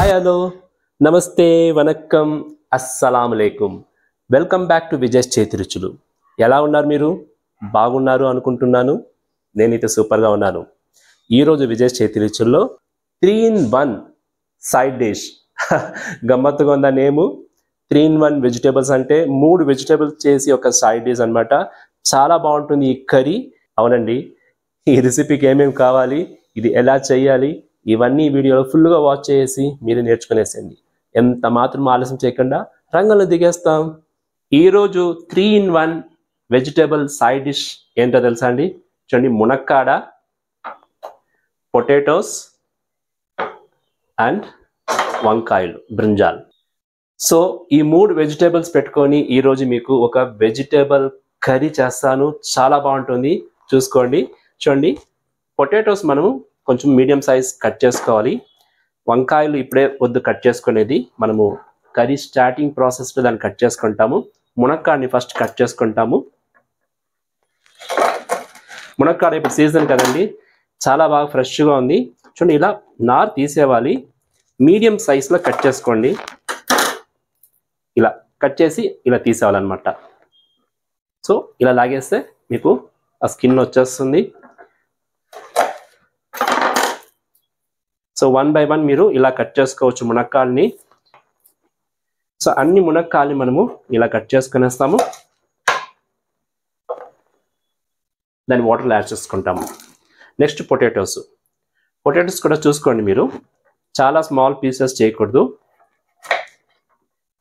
Hi hello నమస్తే వనక్కం అస్సలాముఅలైకుం వెల్కమ్ బ్యాక్ టు విజయ్ చేతి రుచులు. ఎలా ఉన్నారు మీరు? బాగున్నారు అనుకుంటున్నాను. నేనైతే సూపర్గా ఉన్నాను. ఈరోజు విజయ్ చేతి రుచుల్లో 3-in-1 సైడ్ డిష్. గమ్మత్తుగా ఉందా నేము? 3-in-1 వెజిటేబుల్స్ అంటే 3 వెజిటేబుల్స్ చేసి ఒక సైడ్ డిష్ అనమాట. చాలా బాగుంటుంది ఈ కర్రీ. అవునండి, ఈ రెసిపీకి ఏమేమి కావాలి, ఇది ఎలా చేయాలి, ఇవన్నీ వీడియోలో ఫుల్గా వాచ్ చేసి మీరు నేర్చుకునేసేయండి. ఎంత మాత్రం ఆలస్యం చేయకుండా రంగంలో దిగేస్తాం. ఈరోజు 3-in-1 వెజిటేబుల్ సైడ్ డిష్ ఏంటో తెలుసా అండి? చూడండి, మునక్కాడ, పొటాటోస్ అండ్ వంకాయలు, బ్రింజాల్. సో ఈ 3 వెజిటేబుల్స్ పెట్టుకొని ఈరోజు మీకు ఒక వెజిటేబుల్ కర్రీ చేస్తాను. చాలా బాగుంటుంది, చూసుకోండి. చూడండి, పొటాటోస్ మనము కొంచెం మీడియం సైజ్ కట్ చేసుకోవాలి. వంకాయలు ఇప్పుడే వద్దు కట్ చేసుకునేది, మనము కర్రీ స్టార్టింగ్ ప్రాసెస్లో దాన్ని కట్ చేసుకుంటాము. మునక్కాడని ఫస్ట్ కట్ చేసుకుంటాము. మునక్కాడ ఇప్పుడు సీజన్ కదండి, చాలా బాగా ఫ్రెష్గా ఉంది. చూడండి, ఇలా నార్ తీసేవాలి. మీడియం సైజ్లో కట్ చేసుకోండి. ఇలా కట్ చేసి ఇలా తీసేవాలన్నమాట. సో ఇలా లాగేస్తే మీకు ఆ స్కిన్ వచ్చేస్తుంది. సో 1 by 1 మీరు ఇలా కట్ చేసుకోవచ్చు మునక్కాల్ని. సో అన్ని మునక్కాల్ని మనము ఇలా కట్ చేసుకునేస్తాము. దాన్ని వాటర్లో యాడ్ చేసుకుంటాము. నెక్స్ట్ పొటాటోస్ కూడా చూసుకోండి మీరు, చాలా స్మాల్ పీసెస్ చేయకూడదు.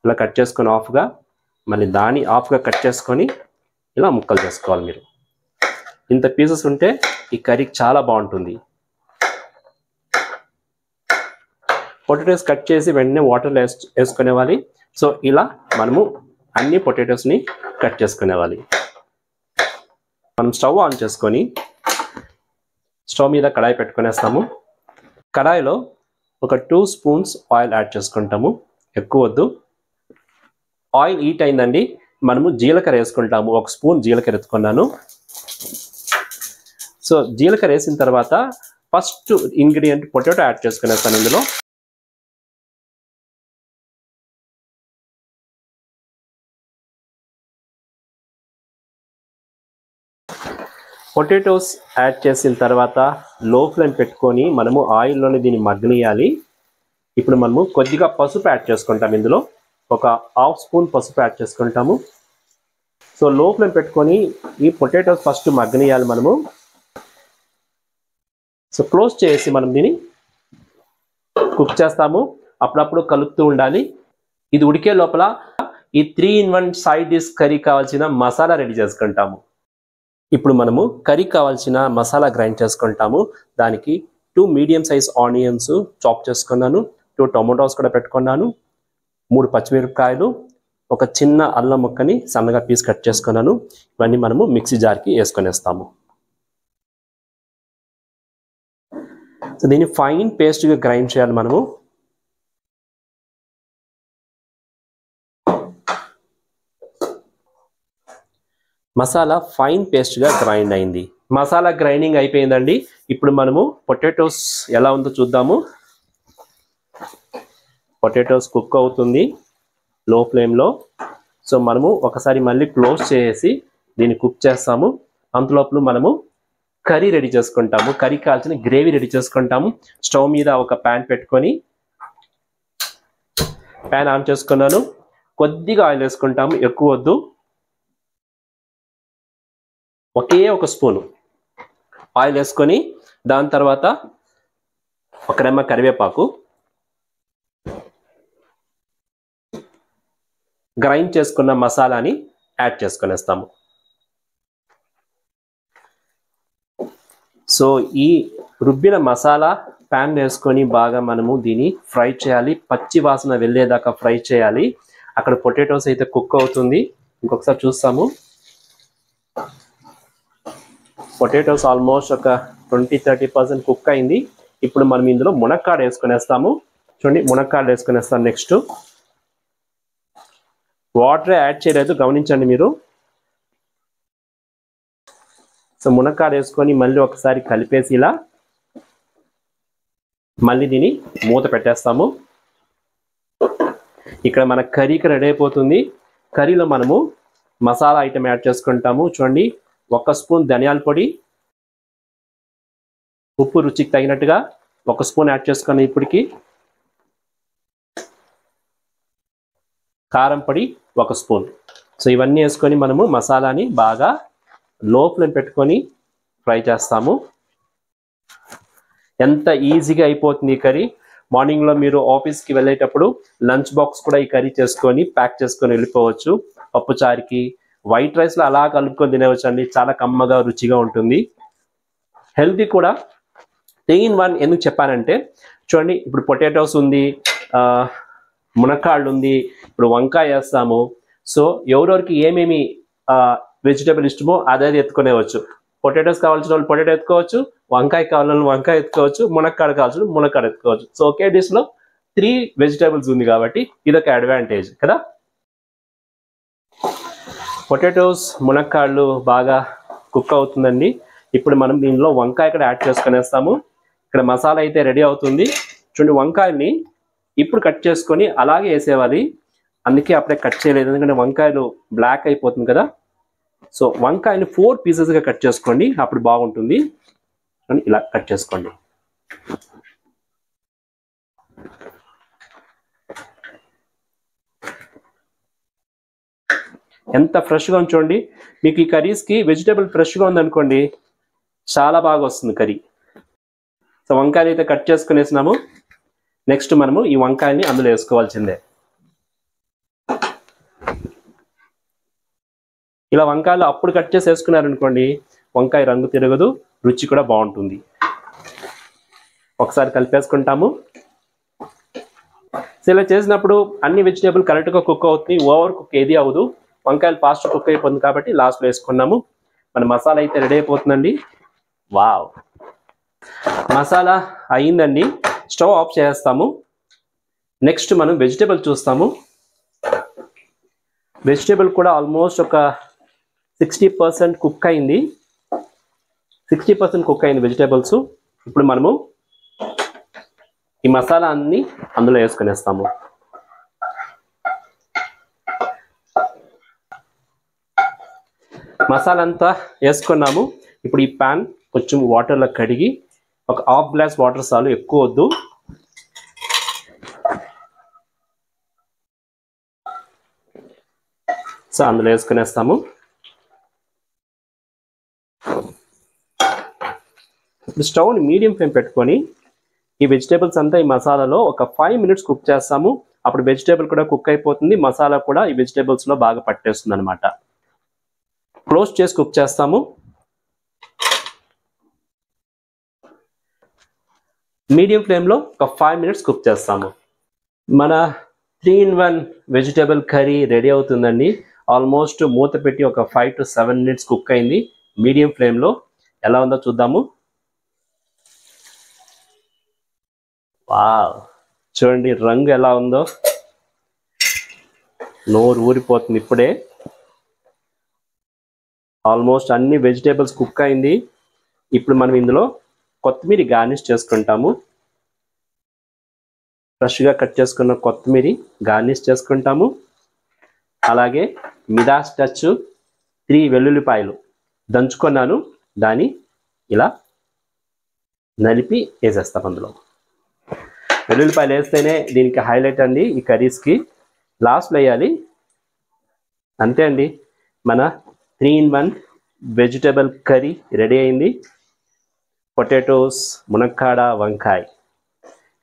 ఇలా కట్ చేసుకొని ఆఫ్గా, మళ్ళీ దాన్ని ఆఫ్గా కట్ చేసుకొని ఇలా ముక్కలు చేసుకోవాలి మీరు. ఇంత పీసెస్ ఉంటే ఈ కర్రీకి చాలా బాగుంటుంది. పొటాటోస్ కట్ చేసి వెంటనే వాటర్లో వేసుకునేవాలి. సో ఇలా మనము అన్ని పొటాటోస్ని కట్ చేసుకునేవాలి. మనం స్టవ్ ఆన్ చేసుకొని స్టవ్ మీద కడాయి పెట్టుకునేస్తాము. కడాయిలో ఒక 2 స్పూన్స్ ఆయిల్ యాడ్ చేసుకుంటాము, ఎక్కువ వద్దు. ఆయిల్ హీట్ అయిందండి, మనము జీలకర్ర వేసుకుంటాము. 1 స్పూన్ జీలకర్ర ఎత్తుకున్నాను. సో జీలకర్ర వేసిన తర్వాత ఫస్ట్ ఇంగ్రీడియంట్ పొటాటో యాడ్ చేసుకునేస్తాను. ఇందులో పొటాటోస్ యాడ్ చేసిన తర్వాత లో ఫ్లేమ్ పెట్టుకొని మనము ఆయిల్లోనే దీన్ని మగ్గనియాలి. ఇప్పుడు మనము కొద్దిగా పసుపు యాడ్ చేసుకుంటాం. ఇందులో ఒక 1/2 స్పూన్ పసుపు యాడ్ చేసుకుంటాము. సో లో ఫ్లేమ్ పెట్టుకొని ఈ పొటాటోస్ ఫస్ట్ మగ్గనియాలి మనము. సో క్లోజ్ చేసి మనం దీన్ని కుక్ చేస్తాము. అప్పుడప్పుడు కలుపుతూ ఉండాలి. ఇది ఉడికే లోపల ఈ 3-in-1 సైడ్ డిష్ కర్రీ కావాల్సిన మసాలా రెడీ చేసుకుంటాము. ఇప్పుడు మనము కర్రీ కావాల్సిన మసాలా గ్రైండ్ చేసుకుంటాము. దానికి 2 మీడియం సైజ్ ఆనియన్స్ చాప్ చేసుకున్నాను, 2 టొమాటోస్ కూడా పెట్టుకున్నాను, 3 పచ్చిమిరపకాయలు, ఒక చిన్న అల్లం ముక్కని సన్నగా పీస్ కట్ చేసుకున్నాను. ఇవన్నీ మనము మిక్సీ జార్కి వేసుకొనేస్తాము. సో దీన్ని ఫైన్ పేస్ట్గా గ్రైండ్ చేయాలి మనము. మసాలా ఫైన్ పేస్ట్గా గ్రైండ్ అయింది. మసాలా గ్రైండింగ్ అయిపోయిందండి. ఇప్పుడు మనము పొటాటోస్ ఎలా ఉందో చూద్దాము. పొటాటోస్ కుక్ అవుతుంది లో ఫ్లేమ్లో. సో మనము ఒకసారి మళ్ళీ క్లోజ్ చేసి దీన్ని కుక్ చేస్తాము. అంతలోపు మనము కర్రీ రెడీ చేసుకుంటాము. కర్రీ కావాల్సిన గ్రేవీ రెడీ చేసుకుంటాము. స్టవ్ మీద ఒక ప్యాన్ పెట్టుకొని ప్యాన్ ఆన్ చేసుకున్నాను. కొద్దిగా ఆయిల్ వేసుకుంటాము, ఎక్కువ వద్దు. ఒకే 1 స్పూను ఆయిల్ వేసుకొని దాని తర్వాత ఒక రెమ్మ కరివేపాకు, గ్రైండ్ చేసుకున్న మసాలాని యాడ్ చేసుకునేస్తాము. సో ఈ రుబ్బిన మసాలా ప్యాన్ వేసుకొని బాగా మనము దీన్ని ఫ్రై చేయాలి. పచ్చి వాసన వెళ్ళేదాకా ఫ్రై చేయాలి. అక్కడ పొటాటోస్ అయితే కుక్ అవుతుంది. ఇంకొకసారి చూస్తాము. పొటాటోస్ ఆల్మోస్ట్ ఒక 20-30% కుక్ అయింది. ఇప్పుడు మనం ఇందులో మునక్కాడ వేసుకునేస్తాము. చూడండి, మునక్కాడ వేసుకునేస్తాను. నెక్స్ట్ వాటర్ యాడ్ చేయలేదు, గమనించండి మీరు. సో మునక్కాడ వేసుకొని మళ్ళీ ఒకసారి కలిపేసి ఇలా మళ్ళీ దీన్ని మూత పెట్టేస్తాము. ఇక్కడ మన కర్రీకి రెడీ అయిపోతుంది. కర్రీలో మనము మసాలా ఐటమ్ యాడ్ చేసుకుంటాము. చూడండి, 1 స్పూన్ ధనియాల పొడి, ఉప్పు రుచికి తగినట్టుగా 1 స్పూన్ యాడ్ చేసుకొని, ఇప్పటికి కారం పొడి 1 స్పూన్. సో ఇవన్నీ వేసుకొని మనము మసాలాని బాగా లో ఫ్లేమ్ పెట్టుకొని ఫ్రై చేస్తాము. ఎంత ఈజీగా అయిపోతుంది ఈ కర్రీ. మార్నింగ్లో మీరు ఆఫీస్కి వెళ్ళేటప్పుడు లంచ్ బాక్స్ కూడా ఈ కర్రీ చేసుకొని ప్యాక్ చేసుకొని వెళ్ళిపోవచ్చు. పప్పుచారుకి, వైట్ రైస్లో అలా కలుపుకొని తినవచ్చు అండి. చాలా కమ్మగా రుచిగా ఉంటుంది. హెల్తీ కూడా. 3 in 1 ఎందుకు చెప్పానంటే, చూడండి, ఇప్పుడు పొటాటోస్ ఉంది, మునక్కాళ్ళు ఉంది, ఇప్పుడు వంకాయ వేస్తాము. సో ఎవరెవరికి ఏమేమి వెజిటేబుల్ ఇష్టమో అదే ఎత్తుకునేవచ్చు. పొటాటోస్ కావాల్సిన వాళ్ళు పొటాటో ఎత్తుకోవచ్చు, వంకాయ కావాలని వాళ్ళు వంకాయ ఎత్తుకోవచ్చు, మునక్కాడ కావాల్సిన మునక్కాడ ఎత్తుకోవచ్చు. సో ఒకే డిష్లో 3 వెజిటేబుల్స్ ఉంది కాబట్టి ఇదొక అడ్వాంటేజ్ కదా. పొటాటోస్, మునక్కాళ్ళు బాగా కుక్ అవుతుందండి. ఇప్పుడు మనం దీనిలో వంకాయ కూడా యాడ్ చేసుకునేస్తాము. ఇక్కడ మసాలా అయితే రెడీ అవుతుంది. చూడండి, వంకాయని ఇప్పుడు కట్ చేసుకొని అలాగే వేసేవాలి. అందుకే అప్పుడే కట్ చేయలేదు, ఎందుకంటే వంకాయలు బ్లాక్ అయిపోతుంది కదా. సో వంకాయని 4 పీసెస్గా కట్ చేసుకోండి, అప్పుడు బాగుంటుంది. ఇలా కట్ చేసుకోండి. ఎంత ఫ్రెష్గా ఉంది చూడండి. మీకు ఈ కర్రీస్కి వెజిటేబుల్ ఫ్రెష్గా ఉందనుకోండి, చాలా బాగా వస్తుంది కర్రీ. సో వంకాయలు అయితే కట్ చేసుకుని వేసినాము. నెక్స్ట్ మనము ఈ వంకాయని అందులో వేసుకోవాల్సిందే. ఇలా వంకాయలు అప్పుడు కట్ చేసి వేసుకున్నారనుకోండి, వంకాయ రంగు తిరగదు, రుచి కూడా బాగుంటుంది. ఒకసారి కలిపేసుకుంటాము. సో ఇలా చేసినప్పుడు అన్ని వెజిటేబుల్ కరెక్ట్గా కుక్ అవుతుంది, ఓవర్ కుక్ ఏది అవ్వదు. వంకాయలు ఫాస్ట్ కుక్ అయిపోతుంది కాబట్టి లాస్ట్లో వేసుకున్నాము. మన మసాలా అయితే రెడీ అయిపోతుందండి. వావ్, మసాలా అయిందండి. స్టవ్ ఆఫ్ చేస్తాము. నెక్స్ట్ మనం వెజిటేబుల్ చూస్తాము. వెజిటేబుల్ కూడా ఆల్మోస్ట్ ఒక 60% కుక్ అయింది. 60% కుక్ అయింది వెజిటేబుల్స్. ఇప్పుడు మనము ఈ మసాలా అన్ని అందులో వేసుకునేస్తాము. మసాలా అంతా వేసుకున్నాము. ఇప్పుడు ఈ ప్యాన్ కొంచెం వాటర్లో కడిగి, ఒక ½ గ్లాస్ వాటర్ చాలు, ఎక్కువ వద్దు. సో అందులో వేసుకునేస్తాము. ఇప్పుడు స్టవ్ని మీడియం ఫ్లేమ్ పెట్టుకొని ఈ వెజిటేబుల్స్ అంతా ఈ మసాలాలో ఒక 5 minutes కుక్ చేస్తాము. అప్పుడు వెజిటేబుల్ కూడా కుక్ అయిపోతుంది, మసాలా కూడా ఈ వెజిటేబుల్స్లో బాగా పట్టేస్తుంది అనమాట. క్లోజ్ చేసి కుక్ చేస్తాము. మీడియం ఫ్లేమ్లో ఒక 5 minutes కుక్ చేస్తాము. మన 3 in 1 వెజిటేబుల్ కర్రీ రెడీ అవుతుందండి. ఆల్మోస్ట్ మూత పెట్టి ఒక 5 to 7 minutes కుక్ అయింది మీడియం ఫ్లేమ్లో. ఎలా ఉందో చూద్దాము. వావ్, చూడండి రంగు ఎలా ఉందో, నోరు ఊరిపోతుంది ఇప్పుడే. ఆల్మోస్ట్ అన్ని వెజిటేబుల్స్ కుక్ అయింది. ఇప్పుడు మనం ఇందులో కొత్తిమీర గార్నిష్ చేసుకుంటాము. ఫ్రెష్గా కట్ చేసుకున్న కొత్తిమీర గార్నిష్ చేసుకుంటాము. అలాగే మిడాస్ టచ్ 3 వెల్లుల్లిపాయలు దంచుకున్నాను, దాన్ని ఇలా నలిపి వేసేస్తాం అందులో. వెల్లుల్లిపాయలు వేస్తేనే దీనికి హైలైట్ అండి ఈ కర్రీస్కి. లాస్ట్లో వేయాలి. అంతే అండి, మన 3 in 1 వెజిటేబుల్ కర్రీ రెడీ అయింది. పొటాటోస్, మునక్కాడ, వంకాయ.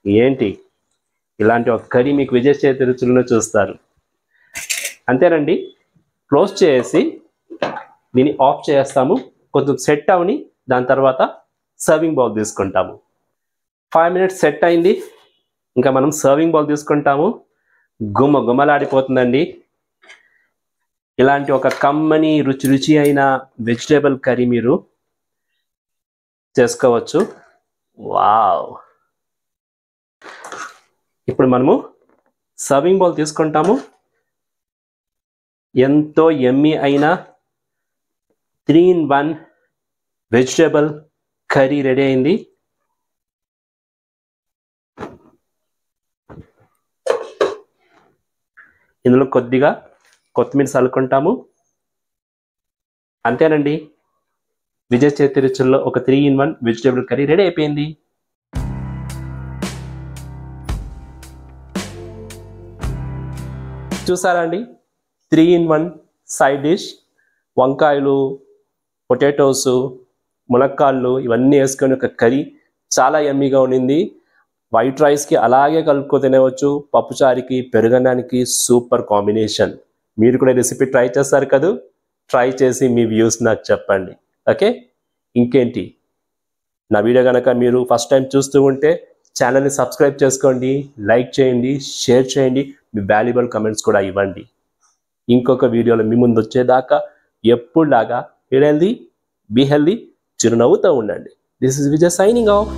ఏంటి, ఇలాంటి ఒక కర్రీ మీకు విజయ్ చేతి రుచులను చూస్తారు. అంతేనండి. క్లోజ్ చేసి దీన్ని ఆఫ్ చేస్తాము. కొంచెం సెట్ అవని దాని తర్వాత సర్వింగ్ బౌల్ తీసుకుంటాము. 5 minutes సెట్ అయింది. ఇంకా మనం సర్వింగ్ బౌల్ తీసుకుంటాము. గుమ్మలాడిపోతుందండి. ఇలాంటి ఒక కమ్మని రుచి అయిన వెజిటేబుల్ కర్రీ మీరు చేసుకోవచ్చు. వావ్, ఇప్పుడు మనము సర్వింగ్ బౌల్ తీసుకుంటాము. ఎంతో యమ్మీ అయిన 3 in 1 వెజిటేబుల్ కర్రీ రెడీ అయింది. ఇందులో కొద్దిగా కొత్తిమీర చల్లుకుంటాము. అంతేనండి, విజయ్ చేతి రుచుల్లో ఒక 3-in-1 వెజిటేబుల్ కర్రీ రెడీ అయిపోయింది. చూసారా అండి, 3-in-1 సైడ్ డిష్. వంకాయలు, పొటాటోస్, ములక్కాళ్ళు ఇవన్నీ వేసుకొని ఒక కర్రీ చాలా యమ్మీగా ఉండింది. వైట్ రైస్కి అలాగే కలుపుకో తినవచ్చు. పప్పుచారుకి, పెరుగన్నానికి సూపర్ కాంబినేషన్. మీరు కూడా రెసిపీ ట్రై చేస్తారు కదా, ట్రై చేసి మీ వ్యూస్ నాకు చెప్పండి. ఓకే, ఇంకేంటి, నా వీడియో కనుక మీరు ఫస్ట్ టైం చూస్తూ ఉంటే ఛానల్ని సబ్స్క్రైబ్ చేసుకోండి, లైక్ చేయండి, షేర్ చేయండి, మీ వాల్యుబుల్ కమెంట్స్ కూడా ఇవ్వండి. ఇంకొక వీడియోలో మీ ముందు వచ్చేదాకా ఎప్పుడులాగా హెల్దీ, బీ హెల్దీ, చిరునవ్వుతో ఉండండి. This is Vijay signing off.